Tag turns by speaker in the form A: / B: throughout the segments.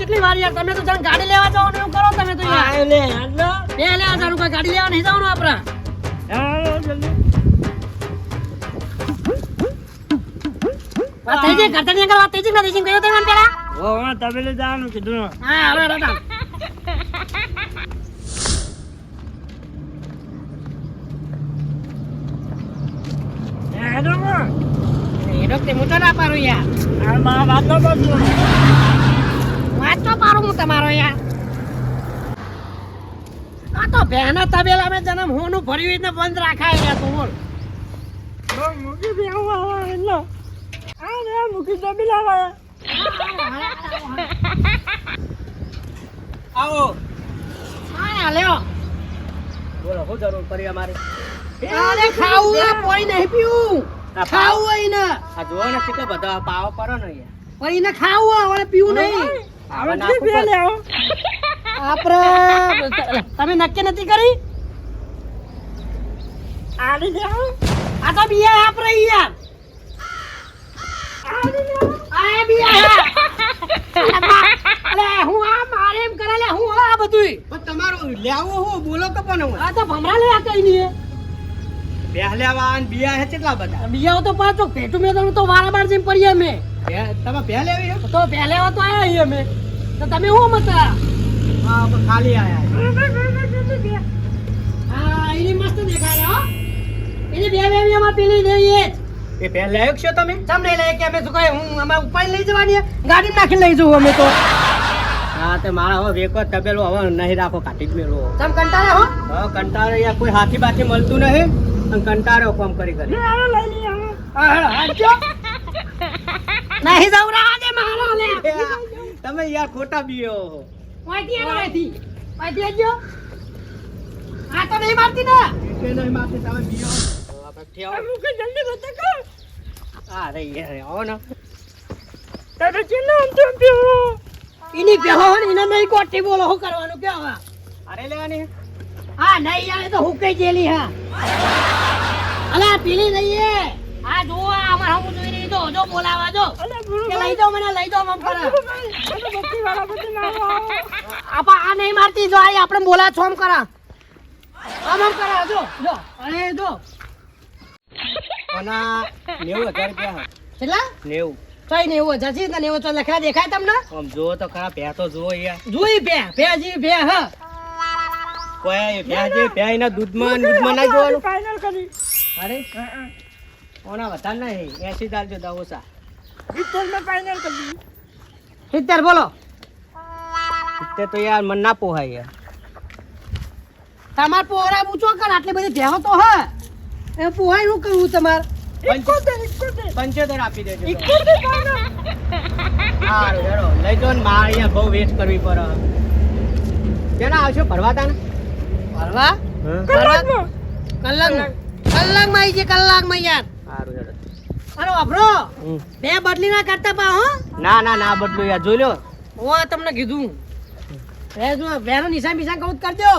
A: કેટલી વાર યાર તમે તો જાણ ગાડી લેવા જાવ ને એવું કરો તમે તો યાર
B: લે હાલો
A: બે લેવા જાણું કોઈ ગાડી લેવા નહીં જવાનું આપણે
B: હાલો જલ્દી
A: વાત થઈ ગઈ ઘરતા ની વાત થઈ ગઈ નથી કયો તમે મને પેલા
B: ઓ તમે લે જાનું કીધું
A: હા હવે રડા
B: હેડો માં
A: એ ડોક્ટર મોટો ના પારો યાર
B: આ માં વાત તો બસ
A: વાંચો પારો હું તમારો યાર આ તો બેના તબેલા મેં જન્મ હોનું ભર્યું ને બંધ રાખાય યાર તું બોલ
B: બહુ મૂકી દે આવા એટલે આ રે મૂકી દે બિલાવા આવો
A: હા લ્યો
B: બોલો શું જરૂર પડી અમારે
A: અરે ખાવું આ કોઈ નહીં પીવું ખાવું હોય ને
B: આ જોવો ને કેટલો બધો પાવો કરો ને યાર
A: પણ એને ખાવું હવે પીવું નહીં
B: હવે નાખું પડે.
A: આપણે તમે નક્કી નથી કરી
B: આડી જાઓ
A: આ તો બિયા આપણે યાર આ બિયા અલે હું આ મારે એમ કરે લે હું આ બધુંય
B: પણ તમારું લેવું હું બોલો કે પણ
A: આ તો ભમરા લે આ કઈ નહીં
B: પહેલેવા અને બિયા હે કેટલા બધા
A: બિયાઓ તો પાછો ભેટું મેં તો વારાબાર જેમ પડીએ અમે
B: તમે પહેલેવી હે
A: તો પહેલેવા તો આયા છીએ અમે તો તમે શું મતા
B: હા પણ ખાલી આયા
A: હા એની મસ્ત દેખાય હો એની બે અમાર પેલી લઈએ
B: એ પહેલે આવ્યો છો તમે
A: ચમ નહીં લઈએ કે અમે શું કહે હું અમે ઉપાય લઈ જવાની ગાડી નાખી લઈ જવું અમે તો
B: હા તે મારા હવે વેકો તબેલો હવે નહીં રાખો કાઢી જ મેલો
A: ચમ કંટાળે હો
B: હા કંટાળો યાર કોઈ હાથી બાથી મળતું નહીં અને કંટાળો કોમ કરી કરી
A: નહીં જાવ રા દે મારા લે
B: તમે યાર ખોટા બીઓ
A: વાઈતી એનો વાઈતી આજો આ તો નહીં મારતી ને
B: કે નહીં માથે તમે બીઓ આપણે ઠેવા મુકે જલ્દી બતા કર આ રે યાર આવો ને તારે ચેનો અંતમ બીઓ
A: ઇની બેહો ને ઇને નહીં કોટી બોલો શું કરવાનું કે હવે
B: અરે લેવાની
A: હા નહીં યાર એ તો હુકાઈ જેલી હા અલા પીલી નહીએ આ જો અમાર હમ જોઈ રહી જો જો બોલાવા જો કે લઈ જાઓ મને લઈ જાઓ મમ પર બત્તી વાળા બત્તી ના આપા આ નહીં મારતી જો આ આપણે બોલા છોમ કરા આમ કરા જો જો અરે જો
B: અને 90000 રૂપિયા
A: કેટલા
B: 90
A: કઈ નહીં એવું જજી ને એવું તો લખા દેખાય તમને
B: આમ જો તો ખરા ભે તો જો યાર
A: જોઈ ભે જી ભે હ
B: કોઈ ભે જે ભે એના દૂધમાં ના જોવાનું ફાઇનલ કરી અરે ઓના વધાર નહીં 80 દાલજો દવસા 70 માં ફાઇનલ કરી
A: 70 બોલો
B: 70 તો યાર મન ના પોહાય યાર
A: તમાર પોરા ઊંચો કર આટલી બધી ભેહો તો હ એ પોહાય હું કહું તમાર
B: 75 આપી દેજો હારું હેડો લઈ જો ને માર અહીંયા બહુ વેસ્ટ કરવી પડે કેના આવશો ભરવાતા ને
A: ભરવા કલાકમાં આવી છે કલાકમાં યાર
B: હારું હેડો
A: અરે વાપરો બે બદલી ના કરતા પા હો
B: ના ના ના બદલું યાર જોઈ લો
A: હું તમને કીધું બે જો બેનો નિશાન બિશાન કહું કરજો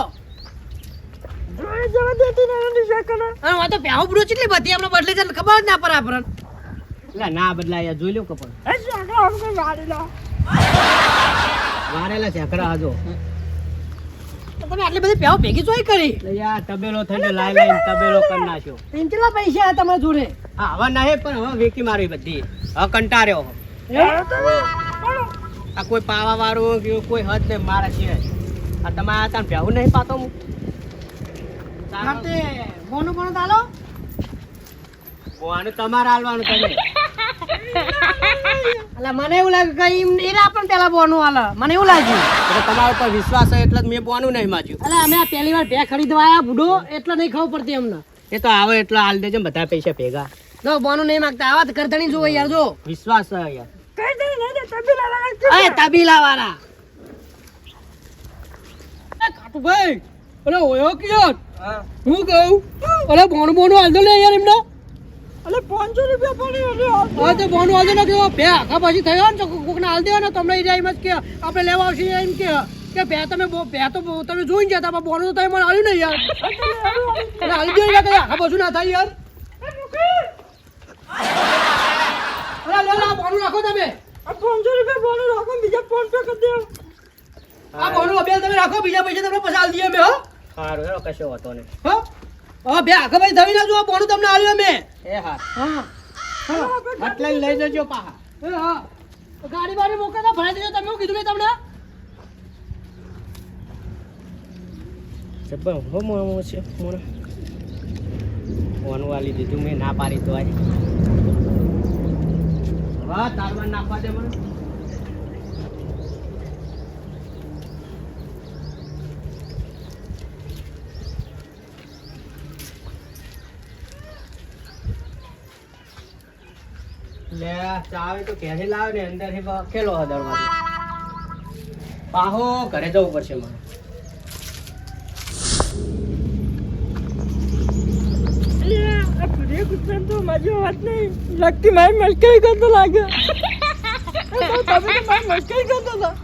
B: જોઈ જવા દેતી ને નિશા કરે
A: અરે આ તો પેહો બડો કેટલી બધી આપણે બદલી જાય ખબર જ ના પડે આપણને
B: એટલે ના બદલા યાર જોઈ લો કપડ વારેલા ઝાકડા હાજો
A: તમે આટલી બધી પેહો ભેગી ચોઈ કરી
B: એટલે યાર તબેલો થઈને લાઈ તબેલો કરી નાખ્યો
A: કેટલા પૈસા તમારા જોડે
B: હા હવે નહીં પણ હવે વેકી મારી બધી હવે કંટાળ્યો આ કોઈ પાવા વાળું કે કોઈ હદ ને મારા છે આ તમારા ત્યાં ભેવું નહીં પાતો હું
A: બોનું બોનું ચાલો
B: બોવાનું તમારે હાલવાનું તમે
A: એટલે મને એવું લાગે કે એના પણ પેલા બોનું હાલે મને એવું લાગ્યું
B: એટલે તમારા ઉપર વિશ્વાસ છે એટલે જ મેં બોવાનું નહીં માજ્યું
A: એટલે અમે આ પહેલી વાર ભે ખરીદવા આયા બુડો એટલે નહીં ખબર પડતી અમને
B: એ તો આવે એટલે હાલ દેજો ને બધા પૈસા ભેગા
A: જો બોનું નહીં માંગતા આવા કરધણી જોવો યાર જો
B: વિશ્વાસ છે યાર
A: એ તબીલા વાળા એ કાટુ ભાઈ ઓલે ઓયો કયો હું કહું ઓલે બોનું હાલ દો લે યાર એમનો
B: અલે 500 રૂપિયા પડી
A: હા તો બોનું હાલ દો ને કે બે આખા પછી થયો ને કોકને હાલ દેવા ને તમને એ એમ જ કે આપણે લેવા આવશે એમ કે બે તમે બે તો તમે જોઈને જતા પણ બોનું તો તમે મને હાલ્યું નહીં યાર એટલે હાલી દો યાર આખા બાજુ ના થાય યાર અરે લે બોનું રાખો તમે આ બોનું અભ્યાસ તમે રાખો, બીજા પૈસા તમને પછી આલી દઈએ અમે, હો.
B: સારું હેડો, કશો વાંધો નહીં.
A: હો હા બે આખા ભાઈ થવી ના જો બોનું તમને આલ્યું અમે.
B: એ હા
A: હા હા
B: એટલે લઈ જજો પાહા.
A: એ હા ગાડી બાડી મોકલતા ભરાઈ દેજો તમે. હું કીધું મેં તમને?
B: જબ્બર હો મોણો છે મોણો. ફોન વાલી દીધું મેં, ના પાડી તો આજે. વાહ તારવા નાખવા દે મને. લે ચાવે તો ક્યાંથી લાવે ને અંદરથી ખેલો દરવાજો. પાહો ઘરે જવું પડશે મારે.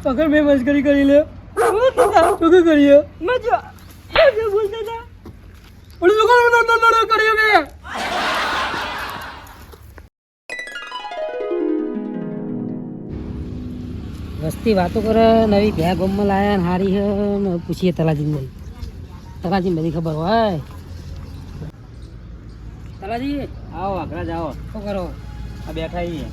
A: પકડ મેં મસ્કરી કરી લે. તો શું કરીએ? ઓલી દુકાન કર્યો મેં. વસ્તી વાતો કરે, નવી ભેગ ગમમાં લાયા ને હારી હે ને પૂછીએ તલાજી ને. તલાજી બધી ખબર હોય. તલાજી
B: આવો આગળ જાઓ.
A: શું કરો?
B: આ બેઠા છીએ.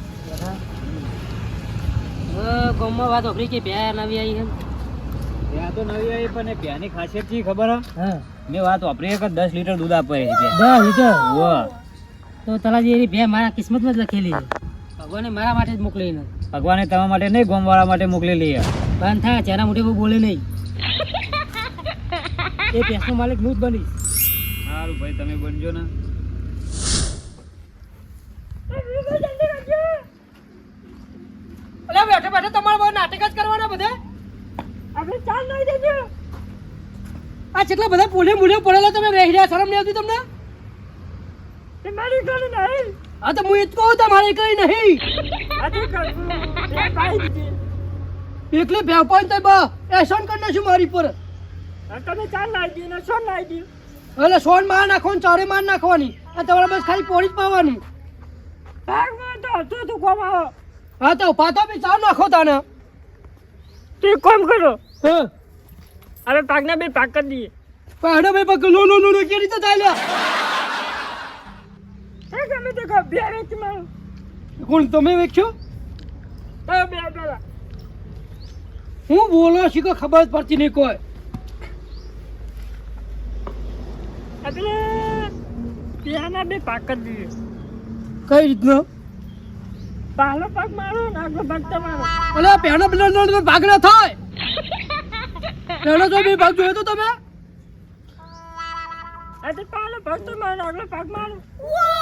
A: ગમમાં વાત ઓખરી કે ભે નવી આવી છે.
B: ત્યાં તો નવી આવી પણ એ પ્યાની ખાસિયત છે ખબર હે?
A: હા
B: મેં વાત વાપરી કે 10 લીટર દૂધ આપે છે.
A: 10 લીટર?
B: વાહ.
A: તો તલાજી એની ભે મારા કિસ્મતમાં જ લખેલી છે. ભગવાને મારા માટે જ મોકલી ને.
B: ભગવાને તમારા માટે નહીં, ગોમવાળા માટે મોકલેલી છે.
A: બંધ થાય ચેના મોઢે બહુ બોલે નહીં. એ ભેંસનો માલિક હું જ બનીશ.
B: સારું ભાઈ તમે બનજો ને.
A: અલ્યા બેઠે બેઠે તમારે બહુ નાટક જ કરવાના બધા. આપણે ચાલ નહીં દેજો. આ કેટલા બધા પૂલે મૂલે પડેલા તમે રહી રહ્યા, શરમ નહીં આવતી તમને? તમારી કઈ નહીં. હા તો હું એ જ કહું તમારે કઈ નહીં. એકલે ભેપાઈ તો બા એસન કરી નાખ્યું મારી પર. તમે ચાલ નાખી દે ને સોન નાખી દે. એટલે સોન માર નાખો ને ચારે માર નાખવાની. આ તમારે બસ ખાલી પોણી જ પાવાનું. હા તો પાતો બી ચાર નાખો તાને. તે કામ કરો. હા અરે પાકના બે પાક કરી દઈએ. પાકના બે પાક લો લો લો કેવી રીતે થાય? ગમે તે બે વેચી મારો. કોણ તમે વેચ્યો? બે પેલા હું બોલો શીખો ખબર જ પડતી નહીં કોઈ. આપણે પેલાના બે પાક કરી દઈએ. કઈ રીતના? પહેલો પાક મારો ને આગલો પાક તમારો. અલે પહેલો પેલો ભાગ ના થાય. પહેલો જો બે ભાગ જોયો તો તમે? આ તો પહેલો ભાગ તમારો, આગલો ભાગ મારો.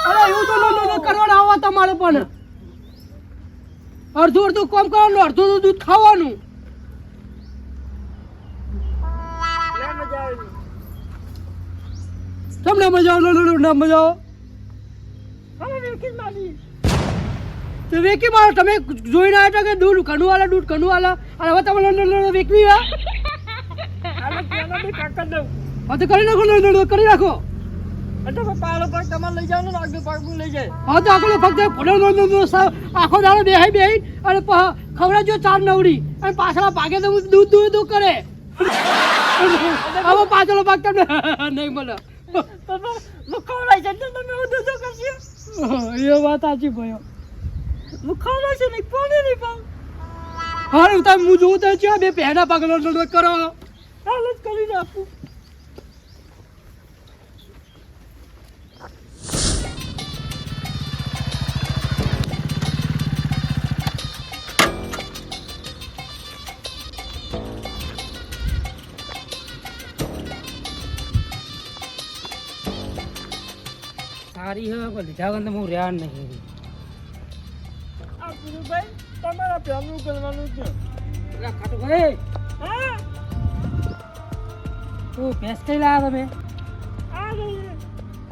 A: અરે એવું તો નો કરવાના આવા તમારે પણ. અડધું અડધું કામ કરવાનું, અડધું દૂધ ખાવાનું. તમને મજા આવે? ના મજા આવે? તો વેકી મારો. તમે જોઈને આવ્યા કે દૂધ ઘણું વાલા, દૂધ ઘણું વાલા, અને હવે તમે વેકવી હા તો કરી નાખો. કરી નાખો. હા તો આગળ ફક્ત આખો દાડો બેહાઈ બેહી અને ખવડાવજો ચાર નવડી અને પાછળ ભાગે તો દૂધ દૂધ દૂધ કરે. હવે પાછળ ભાગ તમને નહીં મળે. એ વાત સાચી ભાઈ. હારું તમે હું જોઉં તો છે બે પહેલા પાગલ કરો. હાલ જ કરી નાખું. સારી હે પણ લીધા વગર હું રહ્યા નહીં. ભાઈ તમારા પ્યાનું કરવાનું છે. ખાટું ભાઈ તું ભેંસ કઈ લાવ્યા તમે?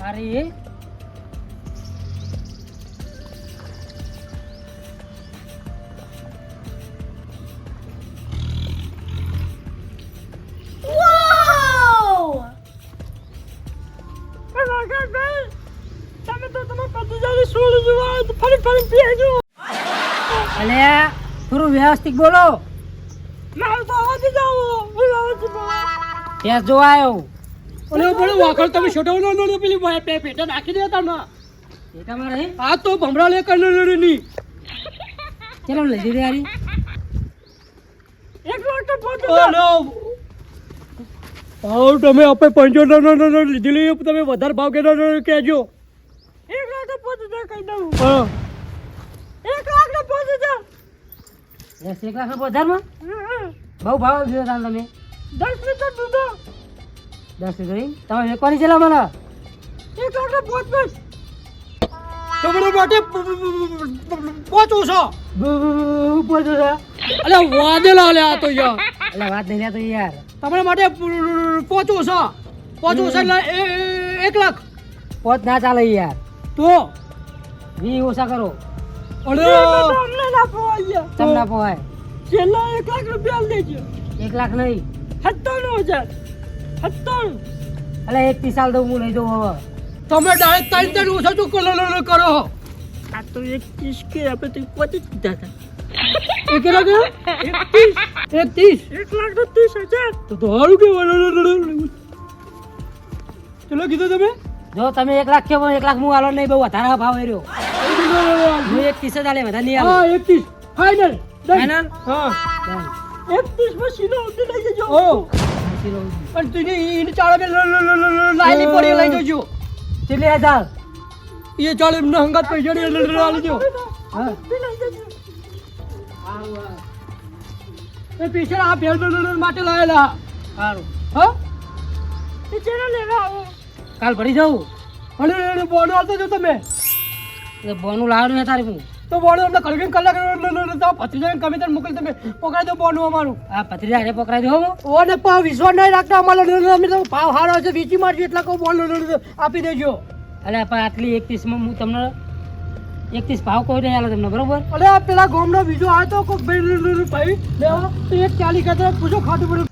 A: અરે તમે તો તમે 50,000 16 જોવા ફરી ફરી પીજો. અલ્યા થોડું વ્યવસ્થિત બોલો. ત્યાં જો આવ્યો.
B: અરે બોલો વાખડ તમે છોટો નો પેલી પેટા નાખી દે તમે.
A: પેટા માં રહી.
B: આ તો ભમરા લે કર ની.
A: ચલો લઈ જઈ યારી.
B: ભાવ તમે આપણે 75 લીધેલી તમે વધારે ભાવ કહેજો. 1,50,000 કહી દઉં. હા 1,50,000.
A: 1 લાખ વધારમાં બહુ ભાવ દીધો તમે.
B: 10 લીટર દૂધ.
A: 10 લીટર એમ? તમે વેચવાની છે મને?
B: 1,55,000. તમારા માટે 500.
A: પૂછો છો?
B: અલે વાદેલા લે આ તો યાર.
A: એટલે વાત નહીં લેતો યાર.
B: તમારા માટે 500. 500 એટલે 1 લાખ.
A: પોત ના ચાલે યાર.
B: તો
A: 20 ઓછા કરો.
B: અરે તમને ના પોવાય.
A: તમને ના પોવાય.
B: છેલ્લા 1 લાખ રૂપિયા દેજો.
A: 1 લાખ નહીં.
B: 57,000. 57.
A: એટલે 1 30 સાલ તો હું લઈ દઉં હવે.
B: તમે ડાયરેક્ટ 3 ઓછા તો કરો. આ તો 1,30 કે આપણે તો 25 કીધા હતા. એ કેટલા ગયા? 1,30. 1,30,000. તો હારું કે ચલો કીધું તમે.
A: જો તમે 1 લાખ કે 1 લાખ હું આલો નહીં, બહુ વધારે ભાવ આવ્યો. હું 1 30 જ આલે, વધારે નહીં આલો.
B: હા 1,30 ફાઇનલ.
A: ફાઇનલ?
B: હા 1,30 માં સીધો ઉડી લઈ જજો. ઓ પણ તું એને ચાળે લાઈલી પડી લઈ જજો.
A: કેટલી હજાર?
B: એ ચાળે એમને હંગાત પૈસા લઈ લેજો.
A: હા
B: એ પીછળ આ ભેળ માટે લાયેલા.
A: સારું.
B: હા એ ચેના લેવા આવો.
A: કાલ ભરી જાઉં.
B: અને બોનો આવતો જો તમે.
A: એટલે બોનું લાવવાનું ને તારે હું.
B: તો બોનો અમને કલગન કલાક ભત્રીજાને કમી તને મોકલી તમે પકડાઈ દો બોનું અમારું.
A: આ ભત્રીજા હારે પકડાઈ દો હું.
B: ઓને પાવ વિશ્વાસ નહીં રાખતા અમારો અમે તો ભાવ હારો છે વેચી મારજો એટલા કહું બોન આપી દેજો.
A: એટલે પણ આટલી 31 માં હું તમને 31 ભાવ કોઈ નહીં આલો તમને, બરોબર?
B: અરે આ પેલા ગામનો બીજો આ તો કોક ભાઈ લેવા તો 1,40 કહેતા પૂછો ખાટું પડ્યું.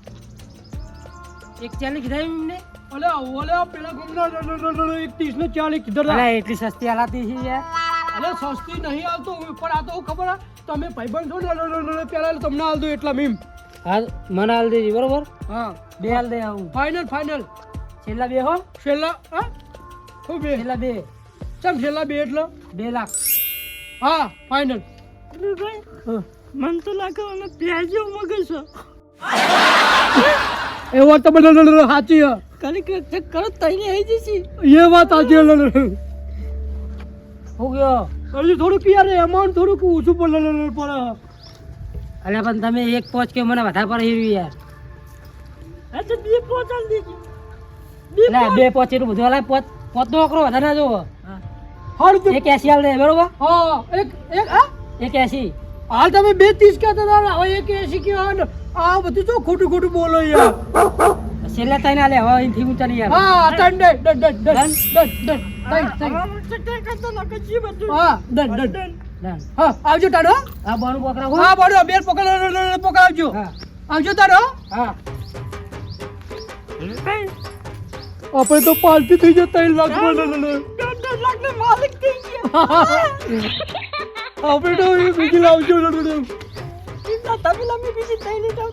A: 140 કીધા એમને.
B: અલે ઓલે પેલા ગામનો 1,30 ને 40 કીધા.
A: અલા એટલી સસ્તી આલાતી છે યાર.
B: અરે સસ્તી નહીં આવતો પણ આ તો ખબર તમે ભાઈબંધ છો ને પેલા તમને આલ દો એટલા મીમ.
A: હા મને હાલ દેજી, બરોબર?
B: હા
A: 2 હાલ દે આવું.
B: ફાઇનલ.
A: છેલ્લા 2 હો.
B: છેલ્લા હા હું બે
A: છેલ્લા 2.
B: ચમ છેલ્લા 2 એટલે
A: 2 લાખ.
B: હા ફાઇનલ.
A: મન તો લાગે મને પ્યાજો મગજ છે.
B: એ વાત તો બધા સાચી હે.
A: કરી કરો તઈને આવી જશે.
B: એ વાત સાચી.
A: હો ગયો.
B: હજી થોડુંક યાર એમાઉન્ટ થોડુંક ઓછું પડે.
A: અલે પણ તમે 1 પોચ કે મને વધારે પડે એવી યાર.
B: અચ્છા 2 પોચ આલ દેજો.
A: એટલે 2 પોચ એટલું બધું હાલે. પોત નો આંકડો વધારે ના જોવો.
B: હાલ તો
A: 180 હાલ દે, બરોબર?
B: હા એક હા
A: 180.
B: હાલ તમે 2,30 કહેતા હતા હવે 1,80 કહેવા. આ બધું તો ખોટું બોલો યાર.
A: છેલ્લા તઈને હાલે, હવે અહીંથી ઊંચા નહીં હાલે.
B: હા ડન.
A: ડન.
B: હા આવજો તારો.
A: આ બોનું પકડાવો.
B: હા બોલો બેર પકડાવજો.
A: હા
B: આવજો તારો.
A: હા.
B: આપણે તો પાર્ટી થઈ જાય 3 લાખ ને માલિક થઈ ગયા. આપણે તો બીજી લાવજો.
A: બીજી 3 લીટર.